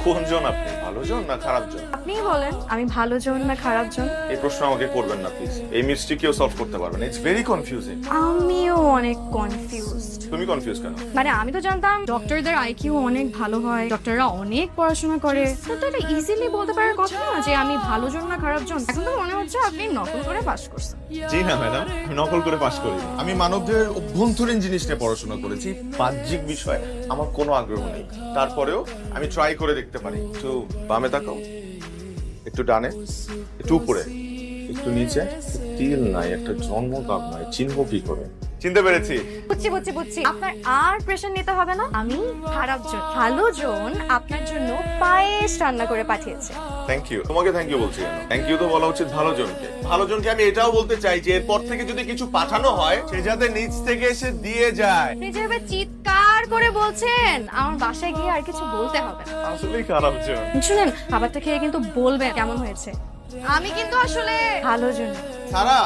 কোন জন আপনি, ভালো জন না খারাপ জন? আপনিই বলেন আমি ভালো জন না খারাপ জন। এই প্রশ্ন আমাকে করবেন না প্লিজ। এই মিস্ট্রি কেউ সলভ করতে পারবে না। It's very confusing. আমিও অনেক কনফিউজড। তুমি কনফিউজ কেন? মানে আমি তো জানতাম ডক্টরদের আইকিউ অনেক ভালো হয়, ডক্টররা অনেক পড়াশোনা করে, তো এটা ইজিলি বলতে পারার কথা না যে আমি ভালো জন না খারাপ জন। এখন তো মনে হচ্ছে আপনি নকল করে পাস করছেন। জি না ম্যাডাম, আমি নকল করে পাশ করিনি। আমি মানবদের অভ্যন্তরীণ জিনিস নিয়ে পড়াশোনা করেছি। বাহ্যিক বিষয় আমার কোনো আগ্রহ নেই। তারপরেও আমি ট্রাই করে দেখতে পারি। একটু বামে তাকাও, একটু ডানে, একটু উপরে, একটু নিচে। তিল নাই, একটা জন্মদাগ নাই, চিহ্ন কি করে? চিনতে পেরেছি। বুঝছি আপনার আর প্রেশার নিতে হবে না। আমি খারাপ জন, ভালো জন আপনার জন্য পায়েস রান্না করে পাঠিয়েছে। Thank you. তোমাকে থ্যাংক ইউ বলছি কেন? থ্যাংক ইউ তো বলা উচিত ভালো জনকে। ভালো জনকে আমি এটাও বলতে চাই যে এরপর থেকে যদি কিছু পাঠানো হয় সে যাতে নিচ থেকে এসে দিয়ে যায়। আপনি যেভাবে চিৎকার করে বলছেন আমার বাসায় গিয়ে আর কিছু বলতে হবে না। আসলেই খারাপ জন। শুনেন, খাবারটা খেয়ে কিন্তু বলবেন কেমন হয়েছে। আমি কিন্তু আসলে ভালো জন। সারা